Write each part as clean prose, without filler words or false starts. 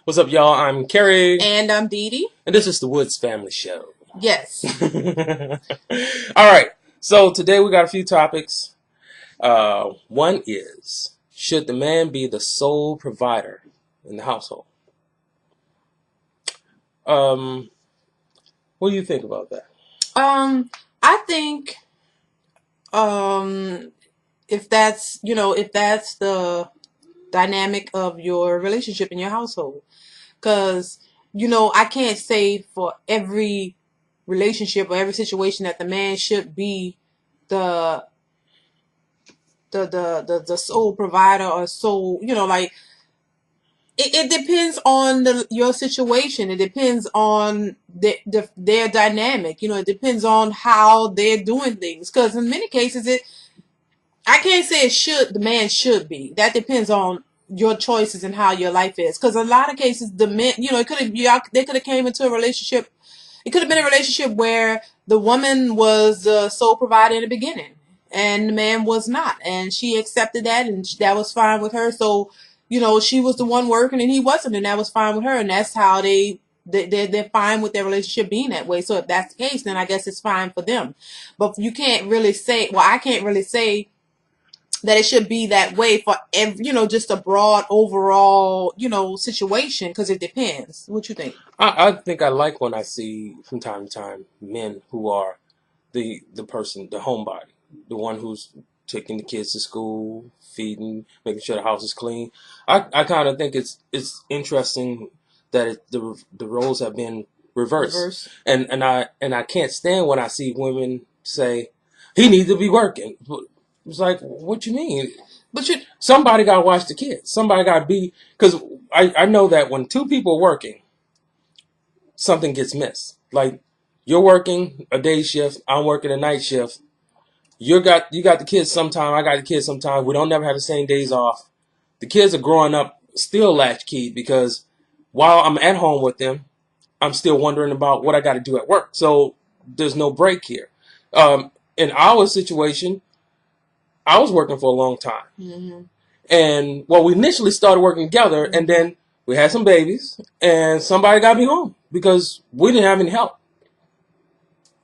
What's up, y'all? I'm Kerry. And I'm Dee Dee. And this is the Woods Family Show. Yes. All right. So today we got a few topics. One is, should the man be the sole provider in the household? Um, what do you think about that? I think um if that's the dynamic of your relationship in your household, because I can't say for every relationship or every situation that the man should be the the sole provider or sole, like it depends on your situation. It depends on their dynamic. It depends on how they're doing things. Because in many cases, I can't say the man should be. That depends on your choices and how your life is. Because a lot of cases, the men, it could have, they could have came into a relationship. It could have been a relationship where the woman was the sole provider in the beginning and the man was not. And she accepted that, and that was fine with her. So, she was the one working and he wasn't, and that was fine with her. And that's how they're fine with their relationship being that way. So if that's the case, then I guess it's fine for them. But you can't really say, well, I can't really say that it should be that way for every, just a broad overall, situation, because it depends. What you think? I think I like when I see from time to time men who are the person, the homebody, the one who's taking the kids to school, feeding, making sure the house is clean. I kind of think it's interesting that the roles have been reversed, Reverse. and I can't stand when I see women say he needs to be working. It's like, what you mean? But you, Somebody got to watch the kids. Somebody got to be, because I know that when two people are working, something gets missed. Like, you're working a day shift, I'm working a night shift. You got the kids sometime, I got the kids sometime. We don't never have the same days off. The kids are growing up still latchkey because while I'm at home with them, I'm still wondering about what I got to do at work. So there's no break here. In our situation, I was working for a long time. mm-hmm. And well, we initially started working together, and then we had some babies, and somebody got me home because we didn't have any help.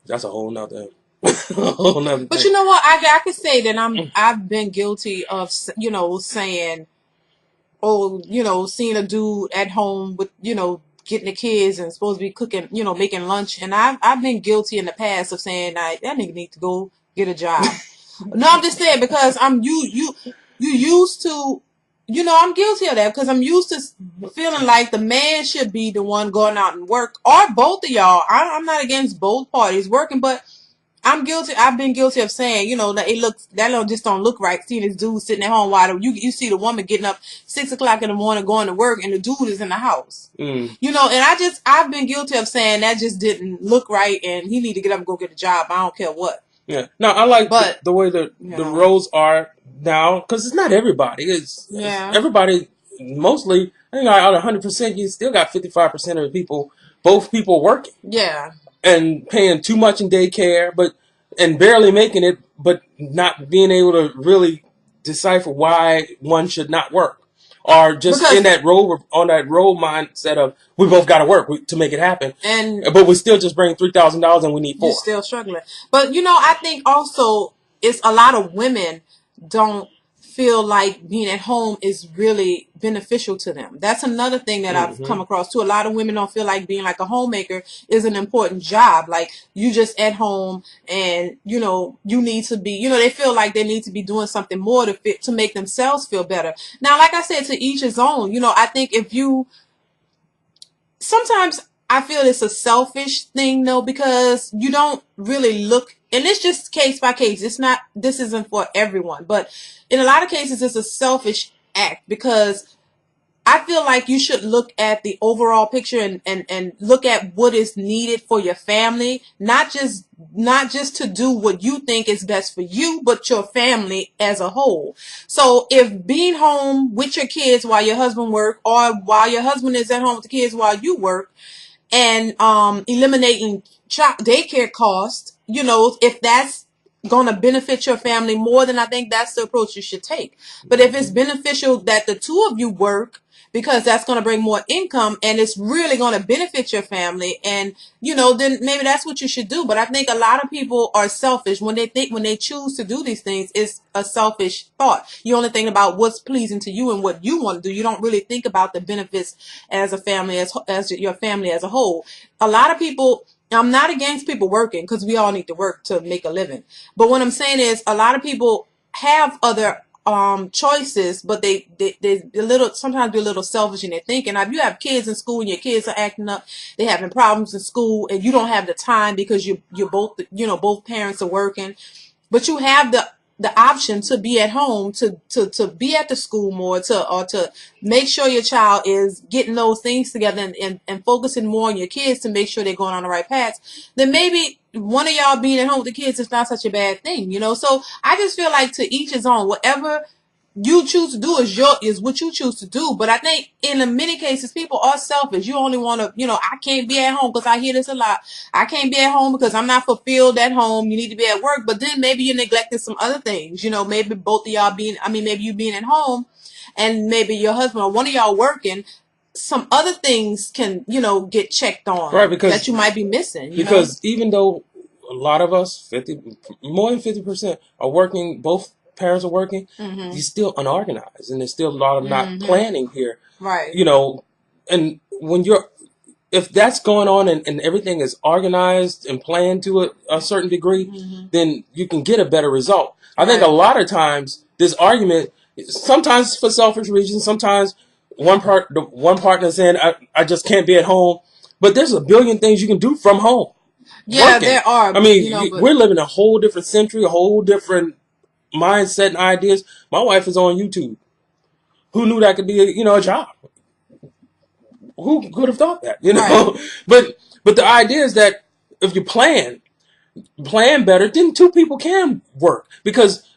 That's a whole nother, a whole nother But thing. you know what? I could say that I've been guilty of, saying, oh, seeing a dude at home with, getting the kids and supposed to be cooking, making lunch. And I've been guilty in the past of saying, that nigga need to go get a job. No, I'm just saying, because you used to, I'm guilty of that, because I'm used to feeling like the man should be the one going out and work, or both of y'all. I'm not against both parties working, but I'm guilty. I've been guilty of saying, that just don't look right. Seeing this dude sitting at home while you see the woman getting up 6 o'clock in the morning going to work, and the dude is in the house. Mm. And I've been guilty of saying that just didn't look right, and he need to get up and go get a job. I don't care what. Yeah. Now I like But the way the roles are now, because it's not everybody. It's everybody. Mostly, I think out of 100%, you still got 55% of the people, both people working. Yeah. And paying too much in daycare, and barely making it, but not being able to really decipher why one should not work, or just Because in that role on that role mindset of we both got to work to make it happen, and but we still just bring $3,000 and we need you're four. still struggling. But I think also it's a lot of women don't feel like being at home is really beneficial to them. That's another thing that I've come across too. A lot of women don't feel like being like a homemaker is an important job. Like, you just at home, and you need to be, they feel like they need to be doing something more to make themselves feel better. Now, like I said, to each his own. I think if you sometimes I feel it's a selfish thing, though, because you don't really look, and it's just case by case. This isn't for everyone, but in a lot of cases, it's a selfish act, because I feel like you should look at the overall picture, and look at what is needed for your family, not just to do what you think is best for you, but your family as a whole. So if being home with your kids while your husband work, or while your husband is at home with the kids while you work, and eliminating daycare costs, if that's going to benefit your family more, then I think that's the approach you should take. But if it's beneficial that the two of you work, because that's going to bring more income and it's really going to benefit your family. And, then maybe that's what you should do. But I think a lot of people are selfish when they choose to do these things. It's a selfish thought. You only think about what's pleasing to you and what you want to do. You don't really think about the benefits as a family, as your family as a whole. A lot of people, I'm not against people working because we all need to work to make a living. But what I'm saying is a lot of people have other choices, but they sometimes be a little selfish in their thinking. Now, if you have kids in school and your kids are acting up, they're having problems in school, and you don't have the time because you're both both parents are working, but you have the option to be at home, to be at the school more, to make sure your child is getting those things together and focusing more on your kids to make sure they're going on the right path, then maybe one of y'all being at home with the kids is not such a bad thing, So I just feel like to each his own. Whatever you choose to do is what you choose to do. But I think in many cases, people are selfish. You only want to, I can't be at home because I hear this a lot. I can't be at home because I'm not fulfilled at home. You need to be at work. But then maybe you're neglecting some other things, maybe both of y'all maybe you being at home and maybe your husband or one of y'all working. Some other things can, get checked on, right? Because that you might be missing. Because even though a lot of us, more than 50% are working, both parents are working, you're still unorganized, and there's still a lot of not planning here, right? And when if that's going on and everything is organized and planned to a certain degree, then you can get a better result. I think a lot of times this argument, sometimes for selfish reasons, sometimes one partner saying I just can't be at home, but there's a billion things you can do from home. Yeah, working. there are. I mean, we're living a whole different century, a whole different mindset and ideas. My wife is on YouTube. Who knew that could be a job? Who could have thought that? Right. But the idea is that if you plan better, then two people can work. Because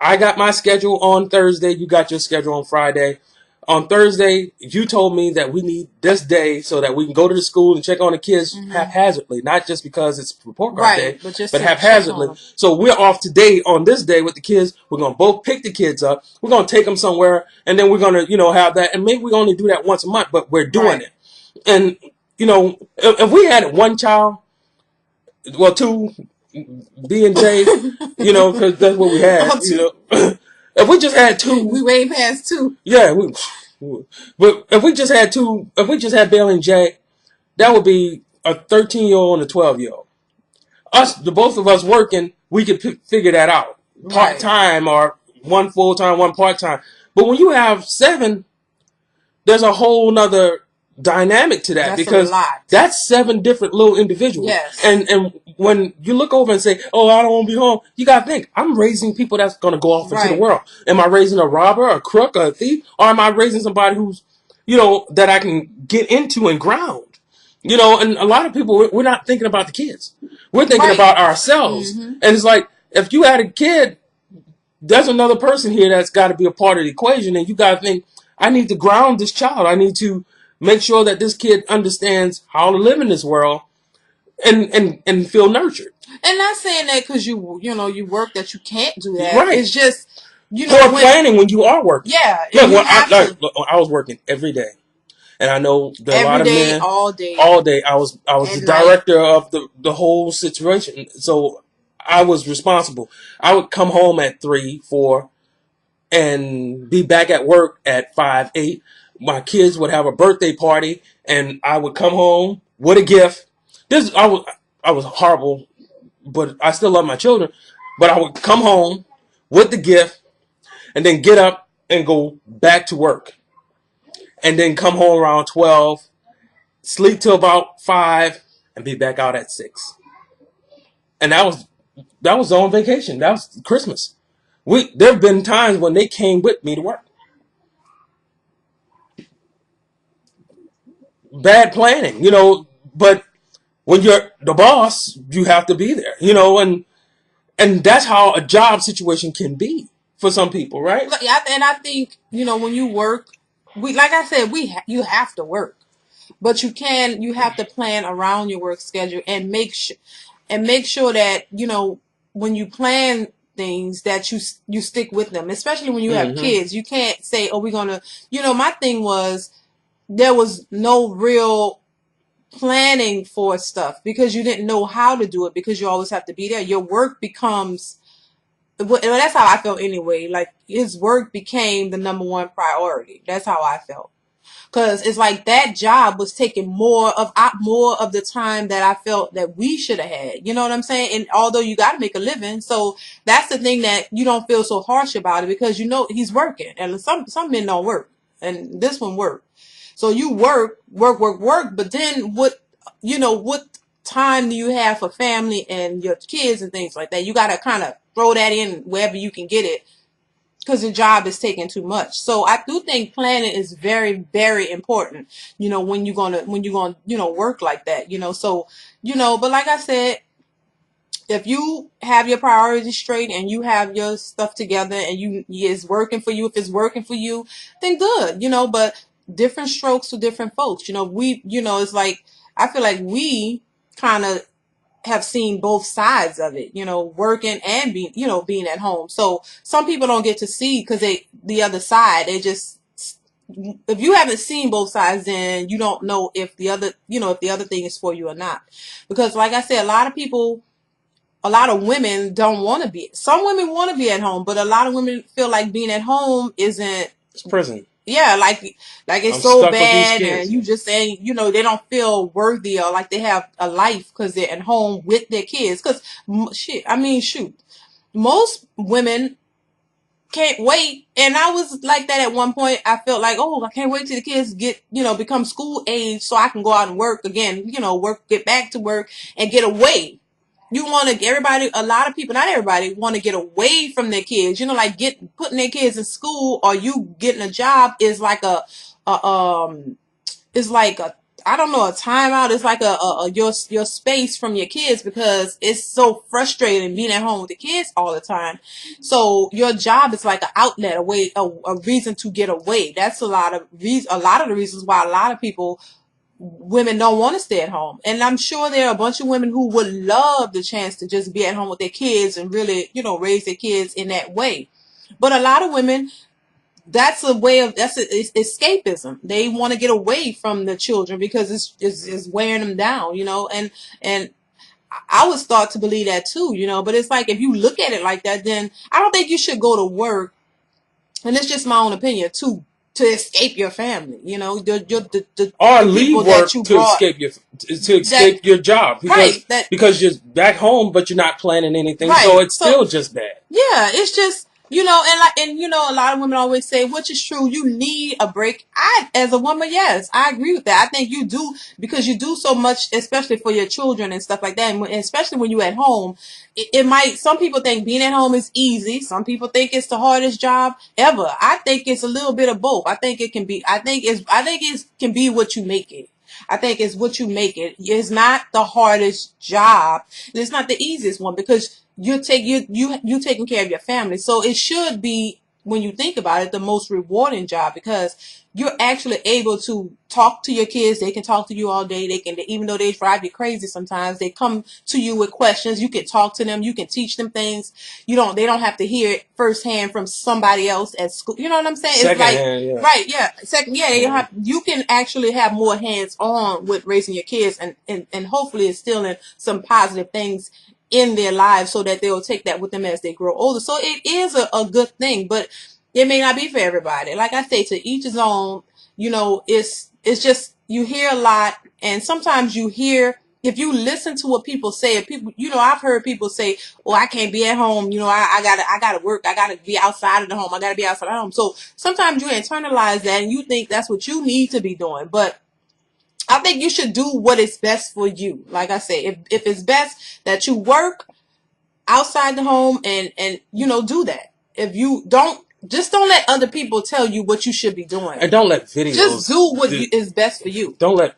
I got my schedule on Thursday, you got your schedule on Friday. On Thursday, you told me that we need this day so that we can go to the school and check on the kids haphazardly, not just because it's report card day, but haphazardly. So we're off today on this day with the kids. We're going to both pick the kids up. We're going to take them somewhere, and then we're going to, have that. And maybe we only do that once a month, but we're doing it. And, if we had one child, well, two, B and J, because that's what we had, If we just had two, we way past two. Yeah, but if we just had two, if we just had Bailey and Jay, that would be a 13-year-old and a 12-year-old. The both of us working, we could figure that out. Part-time or one full-time, one part-time. But when you have 7, there's a whole nother dynamic to that, because that's 7 different little individuals. Yes. And when you look over and say, oh, I don't want to be home, you got to think, I'm raising people that's going to go off into the world. Am I raising a robber, a crook, a thief? Or am I raising somebody who's, that I can get into and ground? And a lot of people, we're not thinking about the kids. We're thinking about ourselves. And it's like, if you had a kid, there's another person here that's got to be a part of the equation. And you got to think, I need to ground this child. I need to make sure that this kid understands how to live in this world and feel nurtured. And not saying that because you work that you can't do that. Right. It's just, planning when you are working. Yeah. Look, I was working every day. And I know there are a lot of men. All day. I was the director of the whole situation. So I was responsible. I would come home at 3, 4, and be back at work at 5, 8. My kids would have a birthday party, and I would come home with a gift. I was horrible, but I still love my children. But I would come home with the gift, and then get up and go back to work, and then come home around 12, sleep till about 5, and be back out at 6. And that was on vacation. That was Christmas. There have been times when they came with me to work. Bad planning, but when you're the boss, you have to be there, and that's how a job situation can be for some people, right? And I think, when you work, like I said, you have to work, but you have to plan around your work schedule and make sure that, when you plan things that you stick with them, especially when you have kids. You can't say, oh, we're going to, my thing was, there was no real planning for stuff because you didn't know how to do it because you always have to be there. Your work becomes, well, that's how I felt anyway. Like his work became the number one priority. That's how I felt. Cause it's like that job was taking more of the time that I felt that we should have had. You know what I'm saying? And although you got to make a living, so that's the thing that you don't feel so harsh about it because you know he's working, and some men don't work, and this one worked. So you work, but then what time do you have for family and your kids and things like that? You got to kind of throw that in wherever you can get it because the job is taking too much. So I do think planning is very, very important, when you're gonna work like that, so, but like I said, if you have your priorities straight and you have your stuff together and it's working for you, if it's working for you, then good, but different strokes for different folks, it's like, I feel like we kind of have seen both sides of it, working and being at home. So some people don't get to see because the other side, they just, if you haven't seen both sides, then you don't know if the other thing is for you or not. Because like I said, a lot of women don't want to be, some women want to be at home, but a lot of women feel like being at home isn't, It's prison. yeah, like it's I'm so stuck with these bad, kids. and you just saying, they don't feel worthy or like they have a life because they're at home with their kids. Because shoot, most women can't wait, and I was like that at one point. I felt like, oh, I can't wait till the kids become school age so I can go out and work again, get back to work and get away. You want to, a lot of people, not everybody, want to get away from their kids. Like putting their kids in school or you getting a job is like a is like a, I don't know, a timeout. It's like your space from your kids because it's so frustrating being at home with the kids all the time. So your job is like an outlet, a reason to get away. That's a lot of the reasons why a lot of women don't want to stay at home. And I'm sure there are a bunch of women who would love the chance to just be at home with their kids and really, raise their kids in that way. But a lot of women, that's escapism. They want to get away from the children because it's wearing them down, and I was thought to believe that too, but it's like, if you look at it like that, then I don't think you should go to work, and it's just my own opinion, to escape your family, Or the people leave that work you to brought, escape your job right, that because you're back home but you're not planning anything, so right. it's So still just bad. yeah, it's just, a lot of women always say, which is true, you need a break. As a woman, yes, I agree with that. I think you do, because you do so much, especially for your children and stuff like that. And especially when you're at home, some people think being at home is easy. Some people think it's the hardest job ever. I think it's a little bit of both. I think it can be what you make it. I think it's what you make it. It's not the hardest job. It's not the easiest one because you taking care of your family. So it should be, when you think about it, the most rewarding job because you're actually able to talk to your kids. They can talk to you all day. Even though they drive you crazy sometimes, they come to you with questions. You can talk to them. You can teach them things. They don't have to hear it firsthand from somebody else at school. You know what I'm saying? It's like, Secondhand, yeah. right, yeah. Second, yeah, you can actually have more hands on with raising your kids and hopefully instilling some positive things in their lives so that they'll take that with them as they grow older. So it is a good thing, but it may not be for everybody. Like I say, to each his own. It's just, you hear a lot, and sometimes you hear, if you listen to what people say, I've heard people say, "Oh, I can't be at home. I gotta work. I gotta be outside of the home. I gotta be outside of the home." So sometimes you internalize that and you think that's what you need to be doing, but I think you should do what is best for you. Like I say, if it's best that you work outside the home and do that. If you don't let other people tell you what you should be doing. And don't let videos. Just do what is best for you. Don't let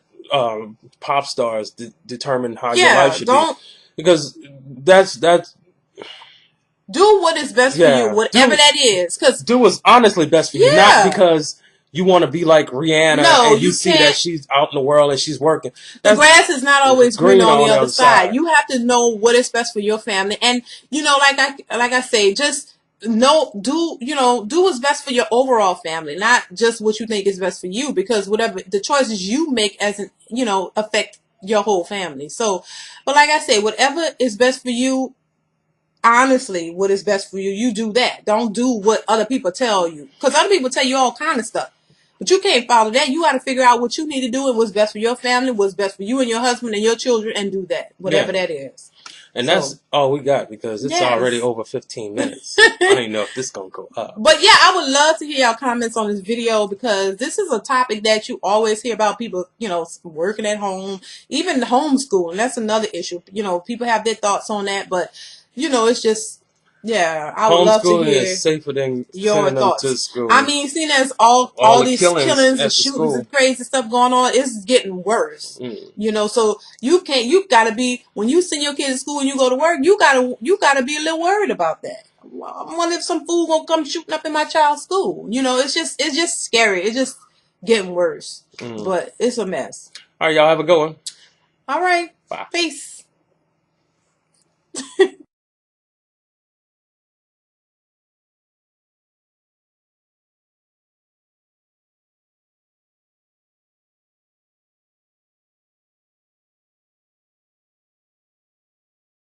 pop stars determine how your life should be, because that's do what is best for you, whatever that is. Cause do what's honestly best for you, not because you want to be like Rihanna and you see that she's out in the world and she's working. The grass is not always green on the other side. You have to know what is best for your family, and like I say, just no, do what's best for your overall family, not just what you think is best for you, because whatever the choices you make as an affect your whole family. So, but like I say, whatever is best for you, honestly, what is best for you, you do that. Don't do what other people tell you, because other people tell you all kind of stuff, but you can't follow that. You got to figure out what you need to do and what's best for your family, what's best for you and your husband and your children, and do that, whatever Yeah. that is. And So, that's all we got because it's already yes. over 15 minutes. I don't even know if this is going to go up. But yeah, I would love to hear your comments on this video, because this is a topic that you always hear about people, working at home, even homeschooling. That's another issue. People have their thoughts on that, but it's just, yeah, I would love to Homeschooling hear is safer than your sending them to thoughts. school. I mean, seeing as all All the these killings killings and at the shootings school. and crazy stuff going on, it's getting worse. So you gotta be, when you send your kids to school and you go to work, you gotta be a little worried about that. I wonder if some fool gonna come shooting up in my child's school. It's just scary. It's just getting worse. But it's a mess. All right, y'all have a good one. All right. Bye. Peace.